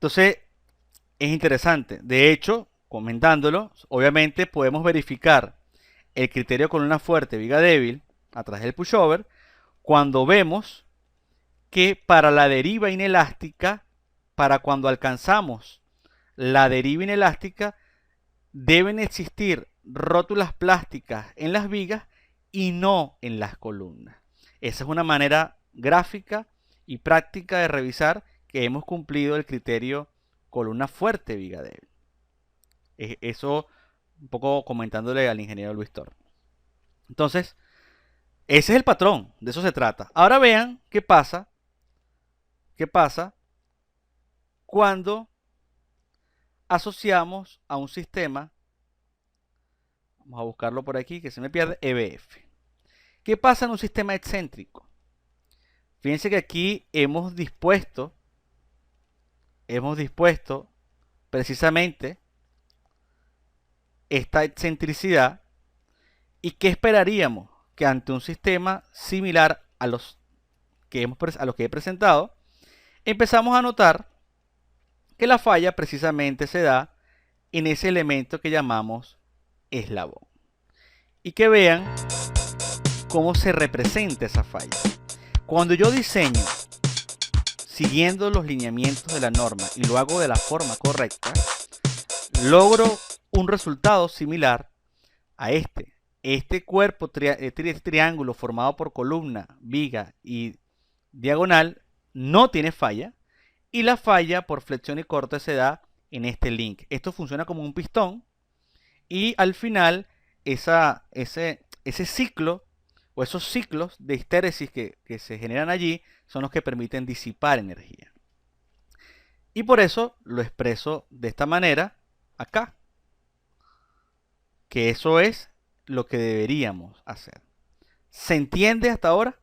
Entonces, es interesante. De hecho, comentándolo, obviamente podemos verificar el criterio columna fuerte, viga débil, a través del pushover, cuando vemos que para la deriva inelástica, para cuando alcanzamos la deriva inelástica, deben existir rótulas plásticas en las vigas y no en las columnas. Esa es una manera gráfica y práctica de revisar que hemos cumplido el criterio columna fuerte, viga débil. Eso un poco comentándole al ingeniero Luis Tor. Entonces, ese es el patrón, de eso se trata. Ahora vean qué pasa cuando asociamos a un sistema, vamos a buscarlo por aquí que se me pierde, EBF. ¿Qué pasa en un sistema excéntrico? Fíjense que aquí hemos dispuesto precisamente esta excentricidad. ¿Y qué esperaríamos? Que ante un sistema similar a los que he presentado, empezamos a notar que la falla precisamente se da en ese elemento que llamamos eslabón. Y que vean cómo se representa esa falla. Cuando yo diseño siguiendo los lineamientos de la norma y lo hago de la forma correcta, logro un resultado similar a este. Este cuerpo, este triángulo formado por columna, viga y diagonal no tiene falla, y la falla por flexión y corte se da en este link. Esto funciona como un pistón y al final ese ciclo o esos ciclos de histéresis que se generan allí son los que permiten disipar energía. Y por eso lo expreso de esta manera acá, que eso es lo que deberíamos hacer. ¿Se entiende hasta ahora?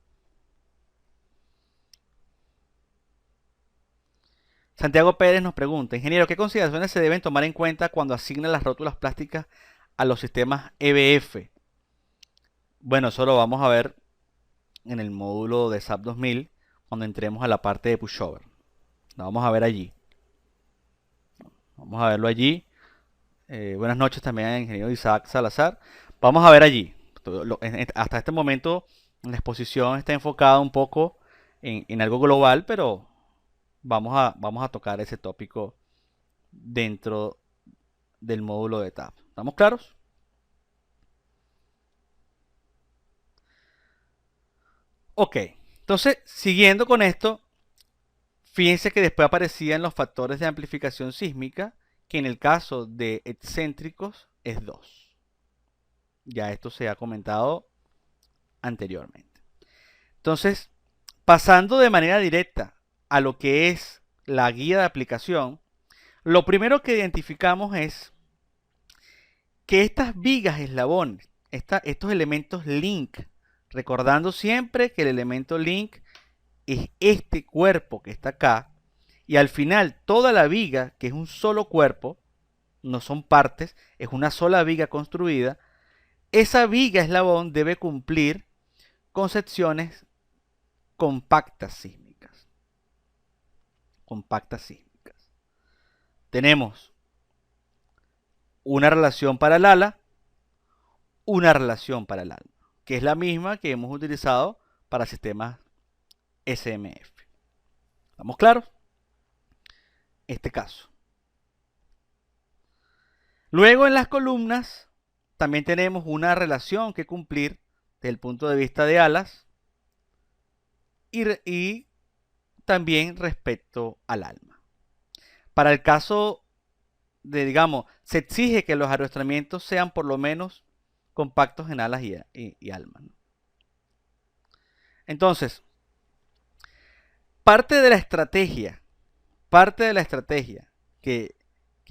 Santiago Pérez nos pregunta, ingeniero, ¿qué consideraciones se deben tomar en cuenta cuando asignan las rótulas plásticas a los sistemas EBF? Bueno, eso lo vamos a ver en el módulo de SAP 2000 cuando entremos a la parte de pushover. Lo vamos a ver allí. Vamos a verlo allí. Buenas noches también al ingeniero Isaac Salazar. Vamos a ver allí. Hasta este momento la exposición está enfocada un poco en algo global, pero vamos a tocar ese tópico dentro del módulo de TAP. ¿Estamos claros? Ok, entonces siguiendo con esto, fíjense que después aparecían los factores de amplificación sísmica, que en el caso de excéntricos es 2. Ya esto se ha comentado anteriormente. Entonces, pasando de manera directa a lo que es la guía de aplicación, lo primero que identificamos es que estas vigas eslabones, estos elementos link, recordando siempre que el elemento link es este cuerpo que está acá, y al final toda la viga, que es un solo cuerpo, no son partes, es una sola viga construida, esa viga eslabón debe cumplir con secciones compactas sísmicas. Compactas sísmicas. Tenemos una relación para el ala, una relación para el alma, que es la misma que hemos utilizado para sistemas SMF. ¿Estamos claros? Este caso. Luego en las columnas también tenemos una relación que cumplir desde el punto de vista de alas y también respecto al alma. Para el caso de, digamos, se exige que los arrastramientos sean por lo menos compactos en alas y alma, ¿no? Entonces, parte de la estrategia que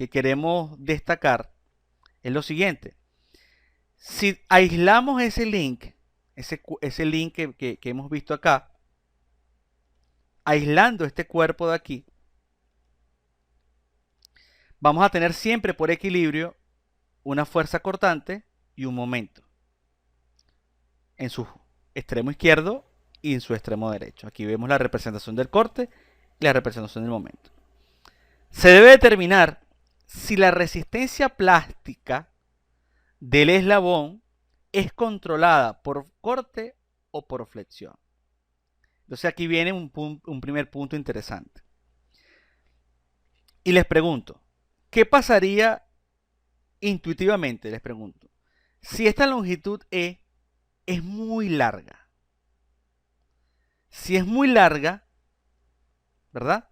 queremos destacar es lo siguiente. Si aislamos ese link, ese link que hemos visto acá, aislando este cuerpo de aquí, vamos a tener siempre por equilibrio una fuerza cortante y un momento en su extremo izquierdo y en su extremo derecho. Aquí vemos la representación del corte y la representación del momento. Se debe determinar si la resistencia plástica del eslabón es controlada por corte o por flexión. Entonces aquí viene un primer punto interesante. Y les pregunto, ¿qué pasaría intuitivamente? Les pregunto, si esta longitud E es muy larga. Si es muy larga, ¿verdad?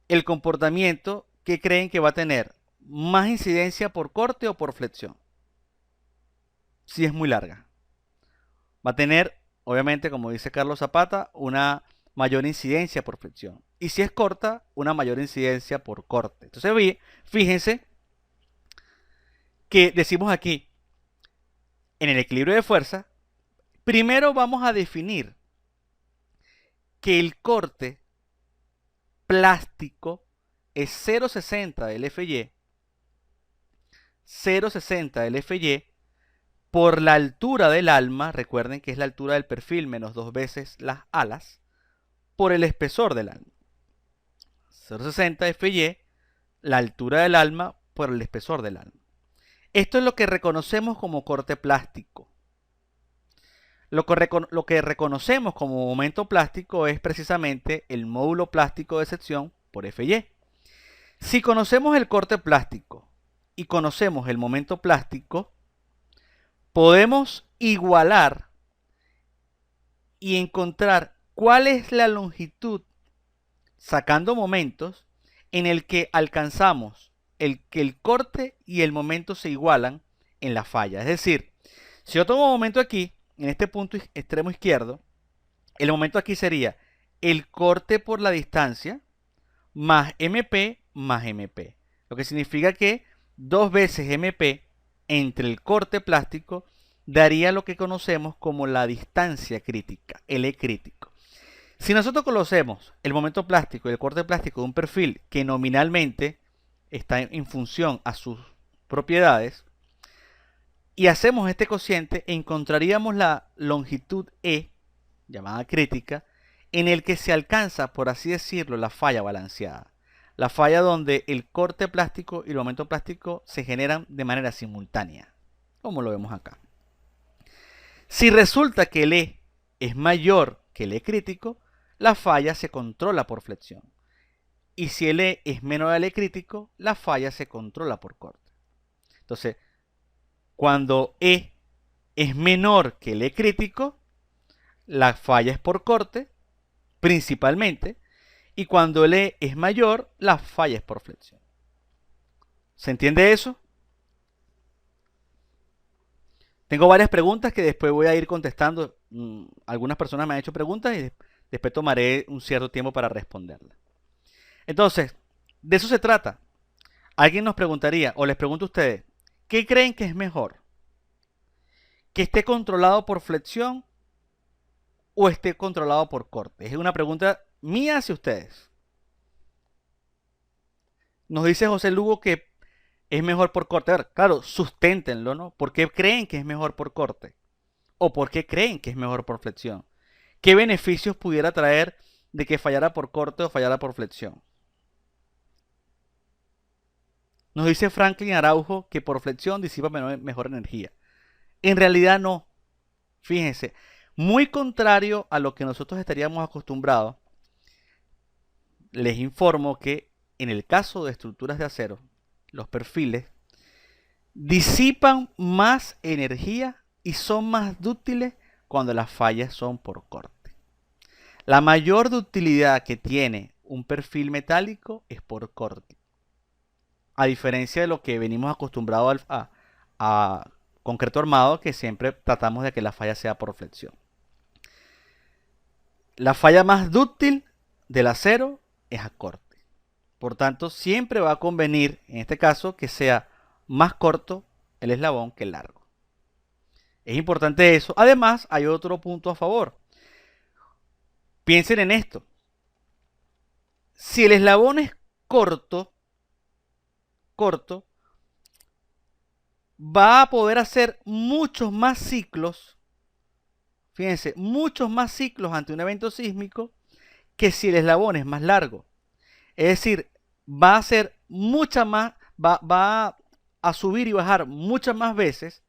El comportamiento, ¿qué creen que va a tener? ¿Más incidencia por corte o por flexión? Si es muy larga. Va a tener, obviamente, como dice Carlos Zapata, una mayor incidencia por flexión. Y si es corta, una mayor incidencia por corte. Entonces, fíjense que decimos aquí, en el equilibrio de fuerza, primero vamos a definir que el corte plástico es 0,60 del FY, 0,60 del FY por la altura del alma, recuerden que es la altura del perfil menos 2 veces las alas, por el espesor del alma. 0,60 FY, la altura del alma por el espesor del alma. Esto es lo que reconocemos como corte plástico. Lo que reconocemos como momento plástico es precisamente el módulo plástico de sección por FY. Si conocemos el corte plástico y conocemos el momento plástico, podemos igualar y encontrar cuál es la longitud, sacando momentos, en el que alcanzamos que el corte y el momento se igualan en la falla. Es decir, si yo tomo un momento aquí, en este punto extremo izquierdo, el momento aquí sería el corte por la distancia más MP más MP. Lo que significa que 2 veces MP entre el corte plástico daría lo que conocemos como la distancia crítica, L crítico. Si nosotros conocemos el momento plástico y el corte plástico de un perfil que nominalmente está en función a sus propiedades, y hacemos este cociente, encontraríamos la longitud E, llamada crítica, en el que se alcanza, por así decirlo, la falla balanceada. La falla donde el corte plástico y el momento plástico se generan de manera simultánea, como lo vemos acá. Si resulta que el E es mayor que el E crítico, la falla se controla por flexión. Y si el E es menor al E crítico, la falla se controla por corte. Entonces, cuando E es menor que el E crítico, la falla es por corte, principalmente, y cuando el E es mayor, la falla es por flexión. ¿Se entiende eso? Tengo varias preguntas que después voy a ir contestando. Algunas personas me han hecho preguntas y después tomaré un cierto tiempo para responderlas. Entonces, de eso se trata. Alguien nos preguntaría, o les pregunto a ustedes, ¿qué creen que es mejor? ¿Que esté controlado por flexión o esté controlado por corte? Es una pregunta mía hacia ustedes. Nos dice José Lugo que es mejor por corte. A ver, claro, susténtenlo, ¿no? ¿Por qué creen que es mejor por corte? ¿O por qué creen que es mejor por flexión? ¿Qué beneficios pudiera traer de que fallara por corte o fallara por flexión? Nos dice Franklin Araujo que por flexión disipa mejor energía. En realidad no. Fíjense, muy contrario a lo que nosotros estaríamos acostumbrados, les informo que en el caso de estructuras de acero, los perfiles disipan más energía y son más dúctiles cuando las fallas son por corte. La mayor ductilidad que tiene un perfil metálico es por corte. A diferencia de lo que venimos acostumbrados a concreto armado, que siempre tratamos de que la falla sea por flexión. La falla más dúctil del acero es a corte. Por tanto, siempre va a convenir, en este caso, que sea más corto el eslabón que largo. Es importante eso. Además, hay otro punto a favor. Piensen en esto. Si el eslabón es corto, va a poder hacer muchos más ciclos, fíjense, muchos más ciclos ante un evento sísmico que si el eslabón es más largo. Es decir, va a ser va a subir y bajar muchas más veces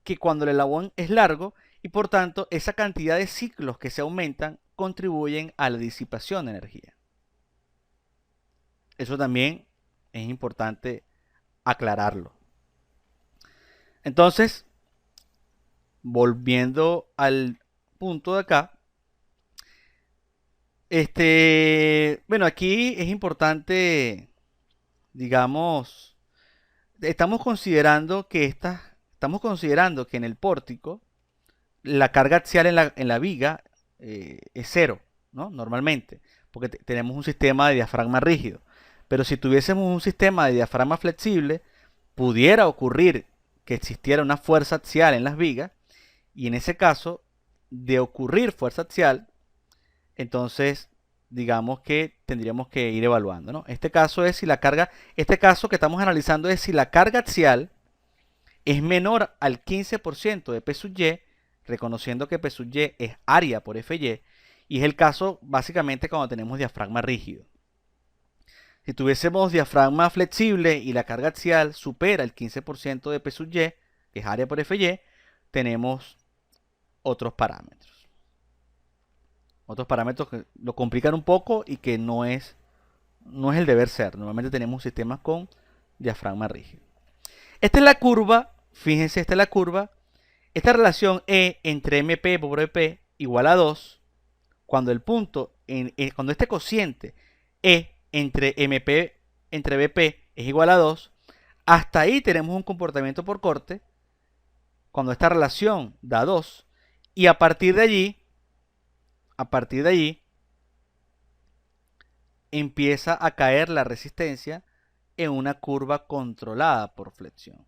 que cuando el eslabón es largo, y por tanto esa cantidad de ciclos que se aumentan contribuyen a la disipación de energía. Eso también es importante aclararlo. Entonces, volviendo al punto de acá, bueno, aquí es importante, digamos, estamos considerando que en el pórtico la carga axial en la viga es cero, ¿no? Normalmente, porque tenemos un sistema de diafragma rígido. Pero si tuviésemos un sistema de diafragma flexible, pudiera ocurrir que existiera una fuerza axial en las vigas, y en ese caso, de ocurrir fuerza axial, entonces digamos que tendríamos que ir evaluando, ¿no? Este caso que estamos analizando es si la carga axial es menor al 15% de P sub Y, reconociendo que P sub Y es área por FY, y es el caso básicamente cuando tenemos diafragma rígido. Si tuviésemos diafragma flexible y la carga axial supera el 15% de P sub Y, que es área por FY, tenemos otros parámetros. Otros parámetros que lo complican un poco y que no es el deber ser. Normalmente tenemos sistemas con diafragma rígido. Esta es la curva, fíjense, esta es la curva. Esta relación E entre MP por EP igual a 2, cuando el punto, cuando este cociente E entre MP entre BP es igual a 2, hasta ahí tenemos un comportamiento por corte, cuando esta relación da 2, y a partir de allí, empieza a caer la resistencia en una curva controlada por flexión.